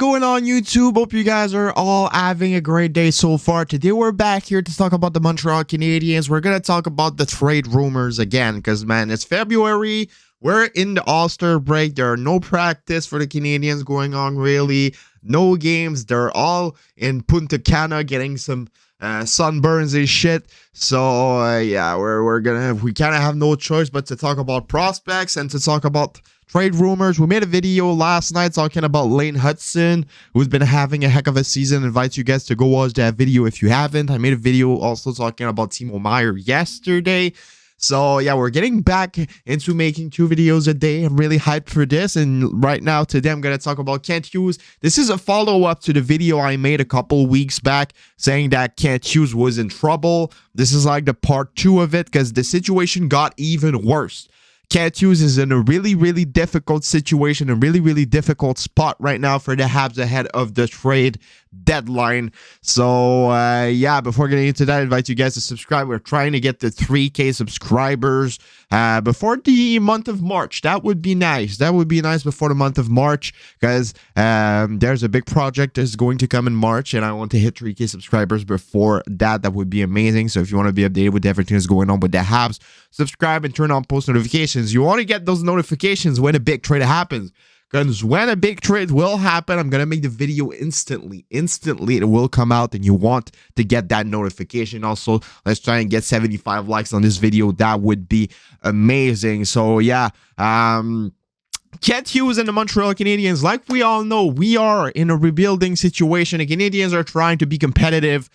going on YouTube? Hope you guys are all having a great day so far. Today we're back here to talk about the Montreal Canadiens. We're going to talk about the trade rumors again because, man, it's February. We're in the All-Star break. There are no practice for the Canadiens going on, really. No games. They're all in Punta Cana getting some sunburns and shit. So, yeah, we kind of have no choice but to talk about prospects and to talk about trade rumors. We made a video last night talking about Lane Hudson, who's been having a heck of a season. I invite you guys to go watch that video if you haven't. I made a video also talking about Timo Meier yesterday. So yeah, we're getting back into making 2 videos a day. I'm really hyped for this. And right now, today, I'm going to talk about Kent Hughes. This is a follow-up to the video I made a couple weeks back saying that Kent Hughes was in trouble. This is like the part 2 of it because the situation got even worse. Kent Hughes is in a really, really difficult situation, a really, really difficult spot right now for the Habs ahead of the trade deadline. So, yeah, before getting into that, I invite you guys to subscribe. We're trying to get to 3K subscribers before the month of March. That would be nice. That would be nice before the month of March because there's a big project that's going to come in March, and I want to hit 3K subscribers before that. That would be amazing. So if you want to be updated with everything that's going on with the Habs, subscribe and turn on post notifications. You want to get those notifications when a big trade happens. Because when a big trade will happen, I'm going to make the video instantly. Instantly, it will come out and you want to get that notification. Also, let's try and get 75 likes on this video. That would be amazing. So, yeah. Kent Hughes and the Montreal Canadiens, like we all know, we are in a rebuilding situation. The Canadiens are trying to be competitive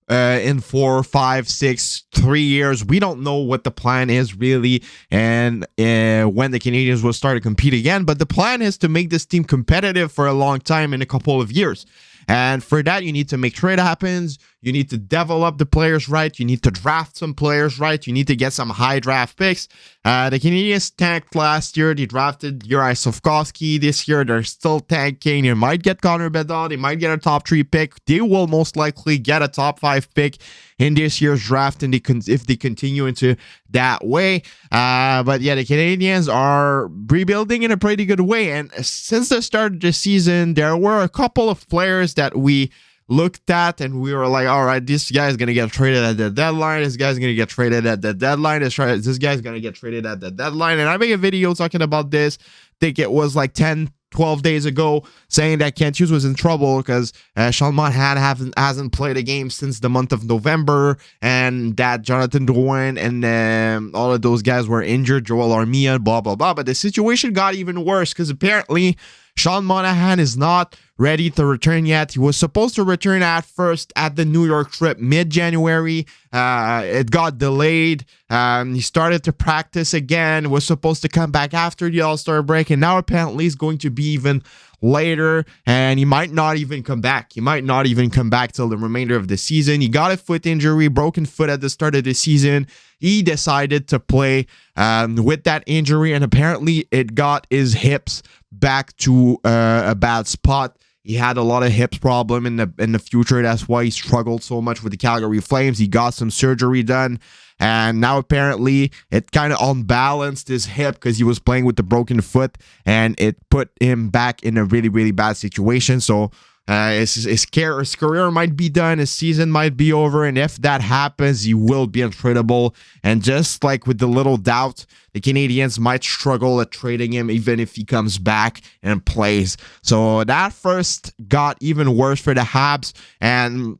in 4, 5, 6, 3 years. We don't know what the plan is really and when the Canadiens will start to compete again, but the plan is to make this team competitive for a long time in a couple of years. And for that, you need to make trade happens. You need to develop the players right. You need to draft some players right. You need to get some high draft picks. The Canadiens tanked last year. They drafted Juraj Slafkovský. This year, they're still tanking. They might get Connor Bedard. They might get a top 3 pick. They will most likely get a top 5 pick in this year's draft, and if they continue into that way. But yeah, the Canadiens are rebuilding in a pretty good way. And since the start of the season, there were a couple of players that we looked at and we were like, all right, this guy is going to get traded at the deadline. This guy's going to get traded at the deadline. This guy's going to get traded at the deadline. And I made a video talking about this. I think it was like 12 days ago, saying that Kent Hughes was in trouble because Sean Monahan hasn't played a game since the month of November, and that Jonathan Drouin and all of those guys were injured, Joel Armia, blah, blah, blah. But the situation got even worse because apparently Sean Monahan is not ready to return yet. He was supposed to return at first at the New York trip mid-January. It got delayed. He started to practice again. Was supposed to come back after the All-Star break, and now apparently he's going to be even later, and he might not even come back. He might not even come back till the remainder of the season. He got a foot injury, broken foot at the start of the season. He decided to play with that injury, and apparently it got his hips back to a bad spot. He had a lot of hips problem in the future. That's why he struggled so much with the Calgary Flames. He got some surgery done, and now apparently it kind of unbalanced his hip because he was playing with the broken foot, and it put him back in a really, really bad situation. So his career might be done, his season might be over, and if that happens, he will be untradeable. And just like with the little doubt, the Canadiens might struggle at trading him even if he comes back and plays. So that first got even worse for the Habs, and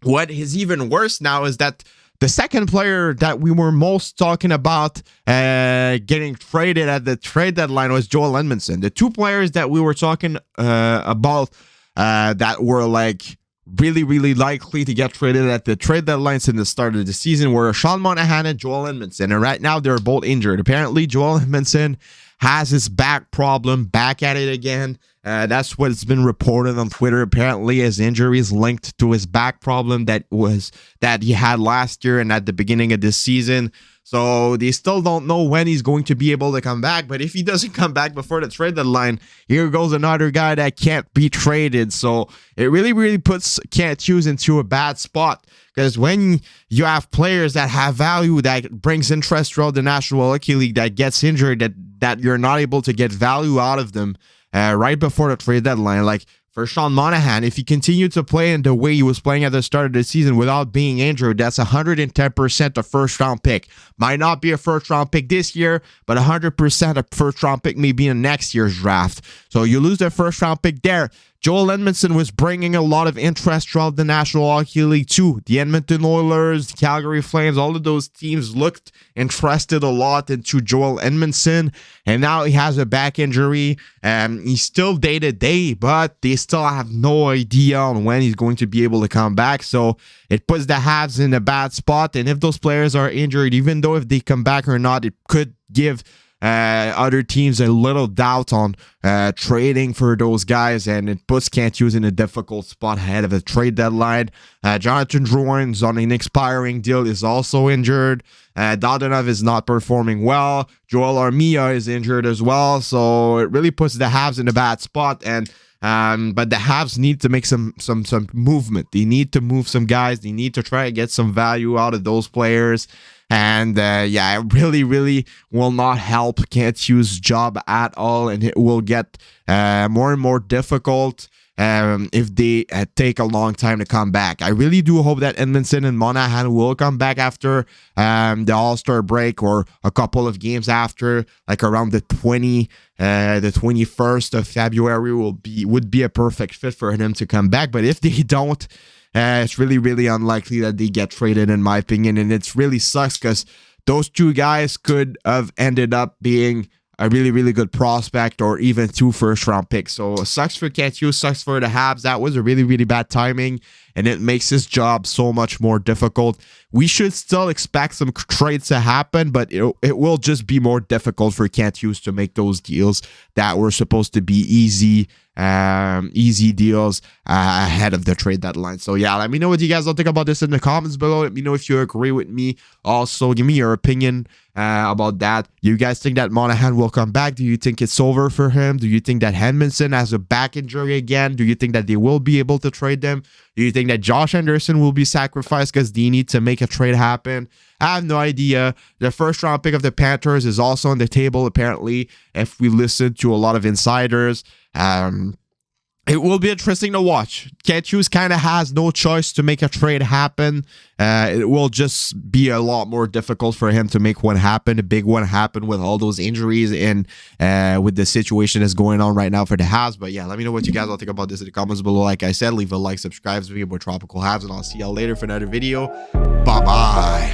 what is even worse now is that the second player that we were most talking about getting traded at the trade deadline was Joel Edmondson. The 2 players that we were talking about that were like really, really likely to get traded at the trade deadline since the start of the season were Sean Monahan and Joel Edmondson. And right now they're both injured. Apparently Joel Edmondson has his back problem, back at it again. That's what's been reported on Twitter. Apparently his injury is linked to his back problem that he had last year and at the beginning of this season. So they still don't know when he's going to be able to come back. But if he doesn't come back before the trade deadline, here goes another guy that can't be traded. So it really, really puts Kent Hughes into a bad spot. Because when you have players that have value, that brings interest throughout the National Hockey League, that gets injured, that you're not able to get value out of them right before the trade deadline. Like, for Sean Monahan. If he continued to play in the way he was playing at the start of the season without being injured, that's 110% a first-round pick. Might not be a first-round pick this year, but 100% a first-round pick maybe in next year's draft. So you lose the first-round pick there. Joel Edmondson was bringing a lot of interest throughout the National Hockey League too. The Edmonton Oilers, the Calgary Flames, all of those teams looked interested a lot into Joel Edmondson, and now he has a back injury. He's still day-to-day, but they still have no idea on when he's going to be able to come back. So it puts the Habs in a bad spot, and if those players are injured, even though if they come back or not, it could give other teams a little doubt on trading for those guys, and it puts Kent Hughes in a difficult spot ahead of the trade deadline. Jonathan Drouin's on an expiring deal, is also injured. Dadonov is not performing well. Joel Armia is injured as well, so it really puts the Habs in a bad spot. And but the Habs need to make some movement. They need to move some guys. They need to try to get some value out of those players. And yeah, it really will not help Kent Hughes' job at all, and it will get more and more difficult if they take a long time to come back. I really do hope that Edmondson and Monahan will come back after the All-Star break, or a couple of games after, like around the 21st of February would be a perfect fit for them to come back. But if they don't, it's really unlikely that they get traded, in my opinion, and it's really sucks because those two guys could have ended up being a really good prospect, or even 2 first-round picks. So sucks for Kent Hughes, sucks for the Habs. That was a really bad timing, and it makes his job so much more difficult. We should still expect some trades to happen, but it will just be more difficult for Kent Hughes to make those deals that were supposed to be easy deals ahead of the trade deadline. So yeah, let me know what you guys all think about this in the comments below. Let me know if you agree with me. Also, give me your opinion about that. Do you guys think that Monahan will come back? Do you think it's over for him? Do you think that Edmondson has a back injury again? Do you think that they will be able to trade them? Do you think that Josh Anderson will be sacrificed because they need to make a trade happen? I have no idea. The first round pick of the Panthers is also on the table, apparently, if we listen to a lot of insiders. It will be interesting to watch. Kent Hughes kind of has no choice to make a trade happen. It will just be a lot more difficult for him to make one happen, a big one happen, with all those injuries and with the situation that's going on right now for the Habs. But yeah, let me know what you guys all think about this in the comments below. Like I said, leave a like, subscribe to me, more Tropical Habs, and I'll see y'all later for another video. Bye-bye.